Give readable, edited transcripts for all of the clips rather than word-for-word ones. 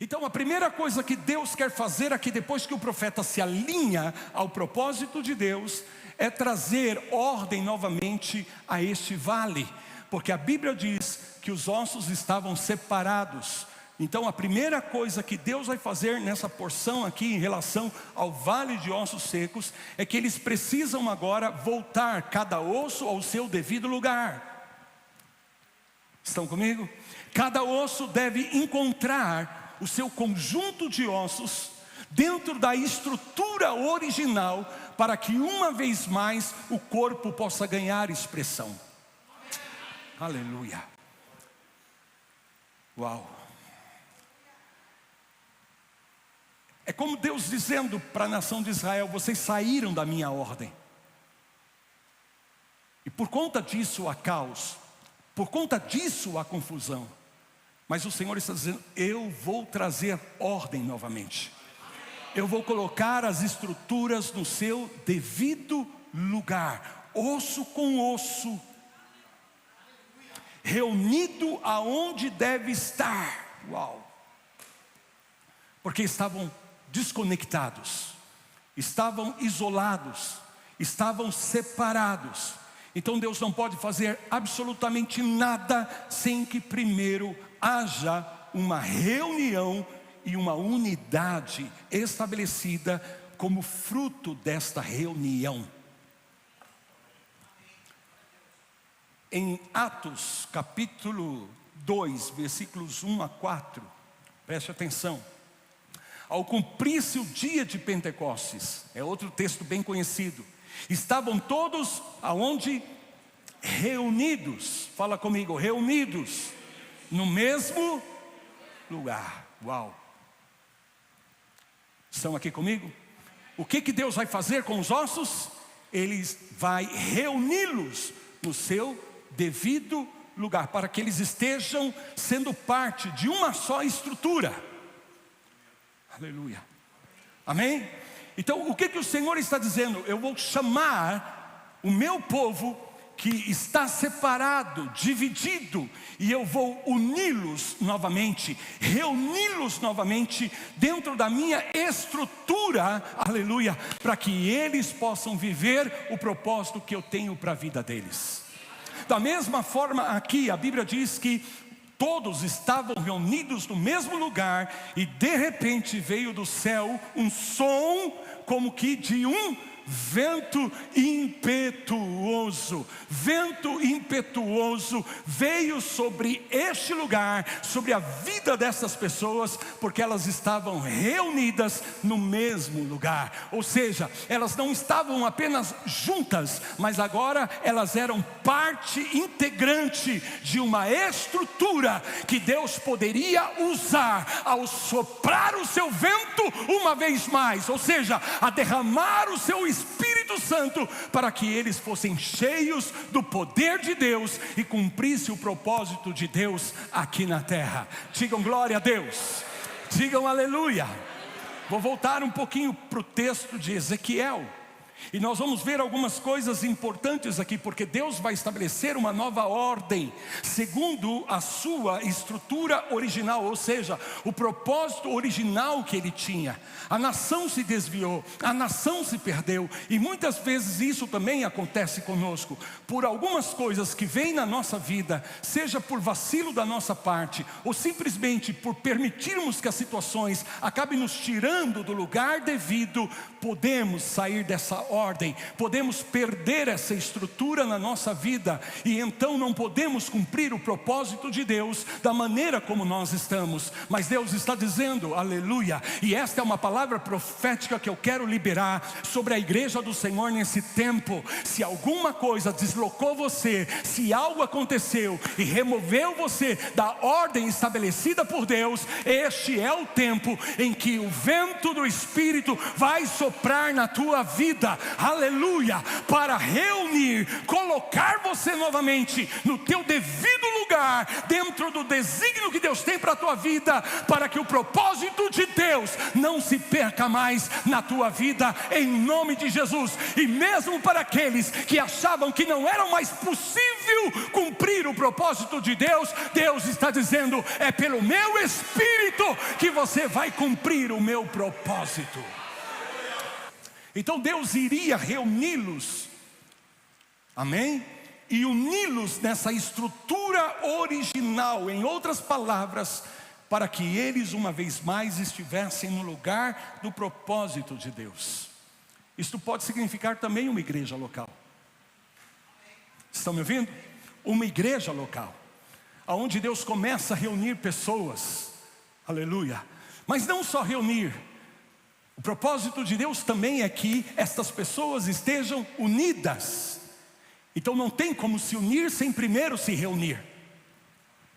Então a primeira coisa que Deus quer fazer aqui, depois que o profeta se alinha ao propósito de Deus, é trazer ordem novamente a este vale, porque a Bíblia diz que os ossos estavam separados. Então a primeira coisa que Deus vai fazer nessa porção aqui em relação ao vale de ossos secos é que eles precisam agora voltar cada osso ao seu devido lugar. Estão comigo? Cada osso deve encontrar o seu conjunto de ossos dentro da estrutura original, para que uma vez mais o corpo possa ganhar expressão. Aleluia. Uau. É como Deus dizendo para a nação de Israel: vocês saíram da minha ordem, e por conta disso há caos, por conta disso há confusão. Mas o Senhor está dizendo: eu vou trazer ordem novamente. Eu vou colocar as estruturas no seu devido lugar, osso com osso, reunido aonde deve estar. Uau! Porque estavam desconectados, estavam isolados, estavam separados. Então Deus não pode fazer absolutamente nada sem que primeiro haja uma reunião e uma unidade estabelecida como fruto desta reunião. Em Atos capítulo 2, versículos 1 a 4, preste atenção. Ao cumprir-se o dia de Pentecostes, é outro texto bem conhecido, estavam todos aonde? Reunidos. Fala comigo, reunidos no mesmo lugar. Uau! Estão aqui comigo? O que Deus vai fazer com os ossos? Ele vai reuni-los no seu devido lugar, para que eles estejam sendo parte de uma só estrutura. Aleluia. Amém? Então o que o Senhor está dizendo? Eu vou chamar o meu povo que está separado, dividido, e eu vou uni-los novamente, reuni-los novamente dentro da minha estrutura, aleluia, para que eles possam viver o propósito que eu tenho para a vida deles. Da mesma forma aqui, a Bíblia diz que todos estavam reunidos no mesmo lugar, e de repente veio do céu um som como que de um vento impetuoso. Vento impetuoso veio sobre este lugar, sobre a vida dessas pessoas, porque elas estavam reunidas no mesmo lugar. Ou seja, elas não estavam apenas juntas, mas agora elas eram parte integrante de uma estrutura que Deus poderia usar ao soprar o seu vento uma vez mais, ou seja, a derramar o seu Espírito Santo, para que eles fossem cheios do poder de Deus e cumprisse o propósito de Deus aqui na terra. Digam glória a Deus, digam aleluia. Vou voltar um pouquinho para o texto de Ezequiel, e nós vamos ver algumas coisas importantes aqui, porque Deus vai estabelecer uma nova ordem, segundo a sua estrutura original, ou seja, o propósito original que ele tinha. A nação se desviou, a nação se perdeu, e muitas vezes isso também acontece conosco, por algumas coisas que vêm na nossa vida, seja por vacilo da nossa parte, ou simplesmente por permitirmos que as situações acabem nos tirando do lugar devido. Podemos sair dessa ordem, podemos perder essa estrutura na nossa vida, e então não podemos cumprir o propósito de Deus da maneira como nós estamos. Mas Deus está dizendo, aleluia, e esta é uma palavra profética que eu quero liberar sobre a igreja do Senhor nesse tempo. Se alguma coisa deslocou você, se algo aconteceu e removeu você da ordem estabelecida por Deus, este é o tempo em que o vento do Espírito vai soprar na tua vida, dia, aleluia, para reunir, colocar você novamente no teu devido lugar, dentro do desígnio que Deus tem para a tua vida, para que o propósito de Deus não se perca mais na tua vida, em nome de Jesus. E mesmo para aqueles que achavam que não era mais possível cumprir o propósito de Deus, Deus está dizendo: é pelo meu Espírito que você vai cumprir o meu propósito. Então Deus iria reuni-los, amém? E uni-los nessa estrutura original, em outras palavras, para que eles uma vez mais estivessem no lugar do propósito de Deus. Isto pode significar também uma igreja local. Estão me ouvindo? Uma igreja local, aonde Deus começa a reunir pessoas, aleluia. Mas não só reunir, o propósito de Deus também é que estas pessoas estejam unidas. Então não tem como se unir sem primeiro se reunir,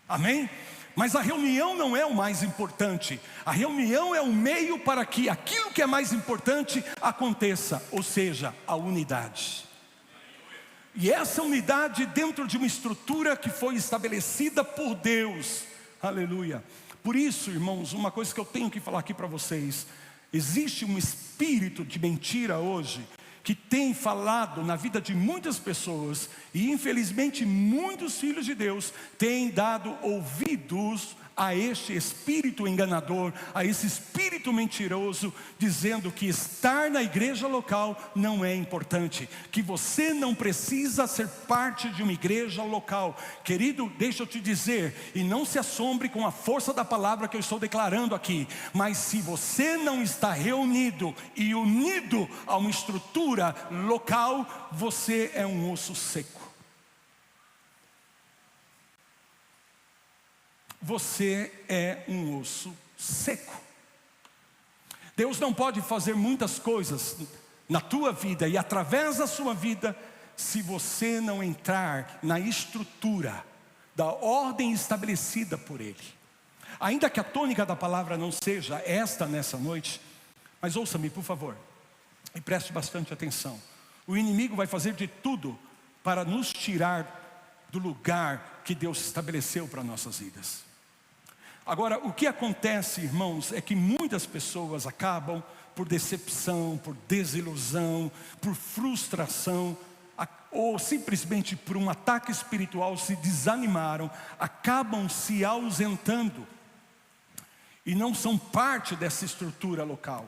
amém? Mas a reunião não é o mais importante. A reunião é o meio para que aquilo que é mais importante aconteça, ou seja, a unidade. E essa unidade dentro de uma estrutura que foi estabelecida por Deus, aleluia. Por isso, irmãos, uma coisa que eu tenho que falar aqui para vocês: existe um espírito de mentira hoje, que tem falado na vida de muitas pessoas, e infelizmente muitos filhos de Deus têm dado ouvidos a este espírito enganador, a esse espírito mentiroso, dizendo que estar na igreja local não é importante, que você não precisa ser parte de uma igreja local. Querido, deixa eu te dizer, e não se assombre com a força da palavra que eu estou declarando aqui, mas se você não está reunido e unido a uma estrutura local, você é um osso seco. Você é um osso seco. Deus não pode fazer muitas coisas na tua vida e através da sua vida, se você não entrar na estrutura da ordem estabelecida por Ele. Ainda que a tônica da palavra não seja esta nessa noite, mas ouça-me por favor, e preste bastante atenção. O inimigo vai fazer de tudo para nos tirar do lugar que Deus estabeleceu para nossas vidas. Agora, o que acontece, irmãos, é que muitas pessoas acabam por decepção, por desilusão, por frustração, ou simplesmente por um ataque espiritual se desanimaram, acabam se ausentando e não são parte dessa estrutura local.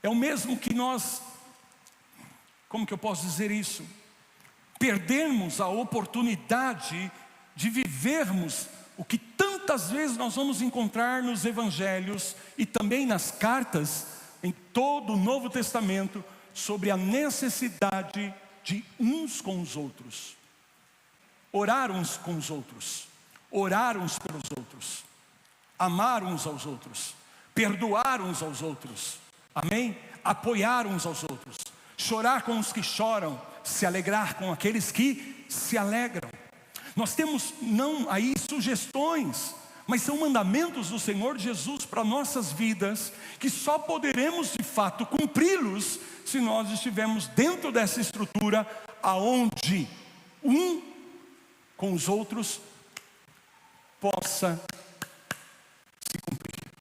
É o mesmo que nós, como que eu posso dizer isso? Perdermos a oportunidade de vivermos o que tantas vezes nós vamos encontrar nos evangelhos e também nas cartas, em todo o Novo Testamento, sobre a necessidade de uns com os outros. Orar uns com os outros, orar uns pelos outros, amar uns aos outros, perdoar uns aos outros, amém? Apoiar uns aos outros, chorar com os que choram, se alegrar com aqueles que se alegram. Nós temos não aí sugestões, mas são mandamentos do Senhor Jesus para nossas vidas, que só poderemos de fato cumpri-los se nós estivermos dentro dessa estrutura, aonde um com os outros possa se cumprir.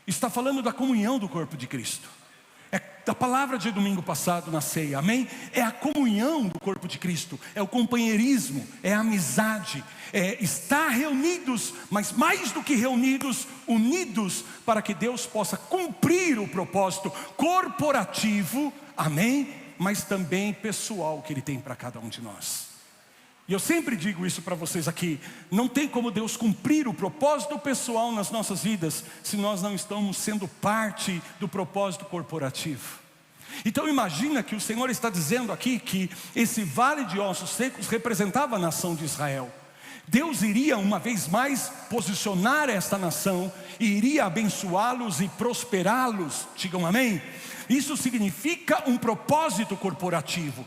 Está falando da comunhão do corpo de Cristo. É da palavra de domingo passado na ceia, amém? É a comunhão do corpo de Cristo, é o companheirismo, é a amizade, é estar reunidos, mas mais do que reunidos, unidos, para que Deus possa cumprir o propósito corporativo, amém? Mas também pessoal que Ele tem para cada um de nós. E eu sempre digo isso para vocês aqui: não tem como Deus cumprir o propósito pessoal nas nossas vidas se nós não estamos sendo parte do propósito corporativo. Então imagina que o Senhor está dizendo aqui que esse vale de ossos secos representava a nação de Israel, Deus iria uma vez mais posicionar esta nação, e iria abençoá-los e prosperá-los. Digam amém? Isso significa um propósito corporativo,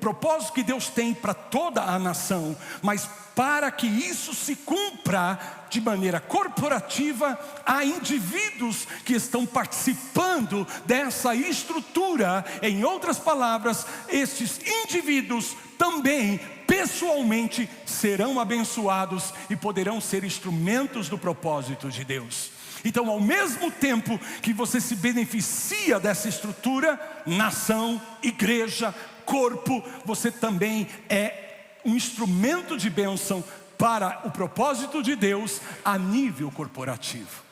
propósito que Deus tem para toda a nação. Mas para que isso se cumpra de maneira corporativa, há indivíduos que estão participando dessa estrutura. Em outras palavras, estes indivíduos também pessoalmente serão abençoados e poderão ser instrumentos do propósito de Deus. Então, ao mesmo tempo que você se beneficia dessa estrutura, nação, igreja, corpo, você também é um instrumento de bênção para o propósito de Deus a nível corporativo.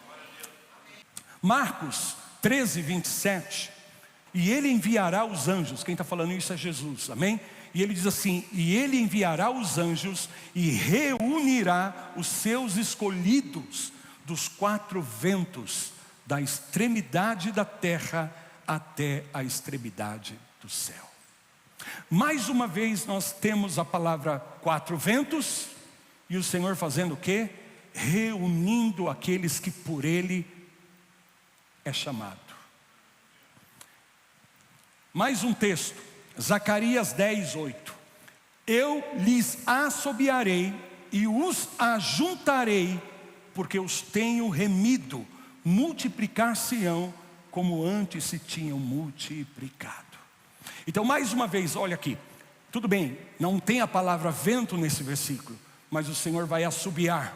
Marcos 13, 27. E ele enviará os anjos. Quem está falando isso é Jesus, amém? E ele diz assim: e ele enviará os anjos e reunirá os seus escolhidos dos 4 ventos, da extremidade da terra até a extremidade do céu. Mais uma vez nós temos a palavra 4 ventos, e o Senhor fazendo o quê? Reunindo aqueles que por Ele é chamado. Mais um texto, Zacarias 10, 8. Eu lhes assobiarei e os ajuntarei, porque os tenho remido, multiplicar-se-ão como antes se tinham multiplicado. Então, mais uma vez, olha aqui. Tudo bem, não tem a palavra vento nesse versículo, mas o Senhor vai assobiar.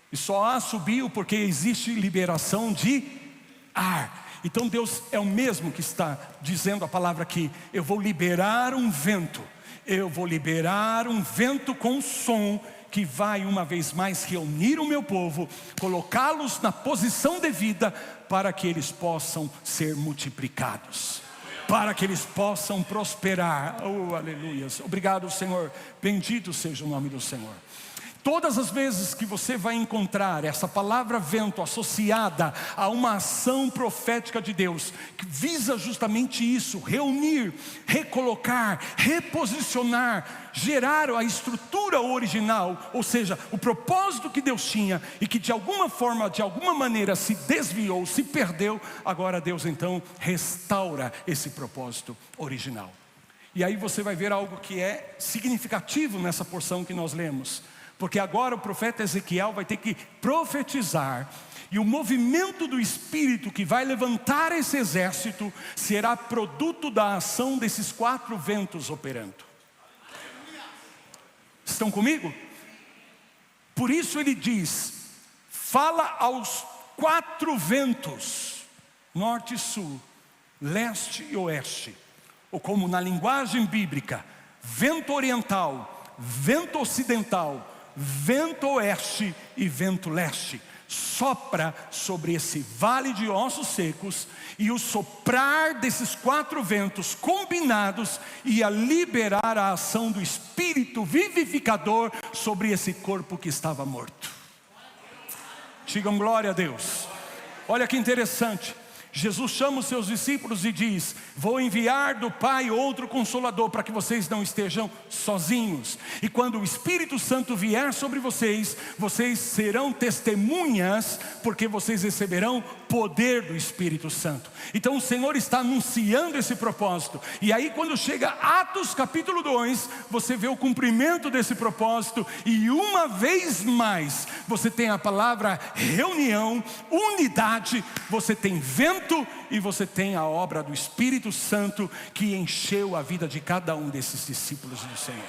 E só assobio porque existe liberação de ar. Então Deus é o mesmo que está dizendo a palavra aqui: eu vou liberar um vento. Eu vou liberar um vento com som, que vai uma vez mais reunir o meu povo, colocá-los na posição devida, para que eles possam ser multiplicados, para que eles possam prosperar. Oh, aleluias. Obrigado, Senhor. Bendito seja o nome do Senhor. Todas as vezes que você vai encontrar essa palavra vento associada a uma ação profética de Deus, que visa justamente isso: reunir, recolocar, reposicionar, gerar a estrutura original, ou seja, o propósito que Deus tinha e que de alguma forma, de alguma maneira se desviou, se perdeu. Agora Deus então restaura esse propósito original. E aí você vai ver algo que é significativo nessa porção que nós lemos. Porque agora o profeta Ezequiel vai ter que profetizar, e o movimento do Espírito que vai levantar esse exército será produto da ação desses 4 ventos operando. Estão comigo? Por isso ele diz: fala aos 4 ventos, norte e sul, leste e oeste, ou como na linguagem bíblica, vento oriental, vento ocidental, vento oeste e vento leste. Sopra sobre esse vale de ossos secos, e o soprar desses 4 ventos combinados ia liberar a ação do Espírito vivificador sobre esse corpo que estava morto. Digam glória a Deus. Olha que interessante. Jesus chama os seus discípulos e diz: vou enviar do Pai outro Consolador, para que vocês não estejam sozinhos. E quando o Espírito Santo vier sobre vocês, vocês serão testemunhas, porque vocês receberão poder do Espírito Santo. Então o Senhor está anunciando esse propósito. E aí quando chega Atos capítulo 2, você vê o cumprimento desse propósito. E uma vez mais, você tem a palavra reunião, unidade, você tem vento, e você tem a obra do Espírito Santo que encheu a vida de cada um desses discípulos do Senhor.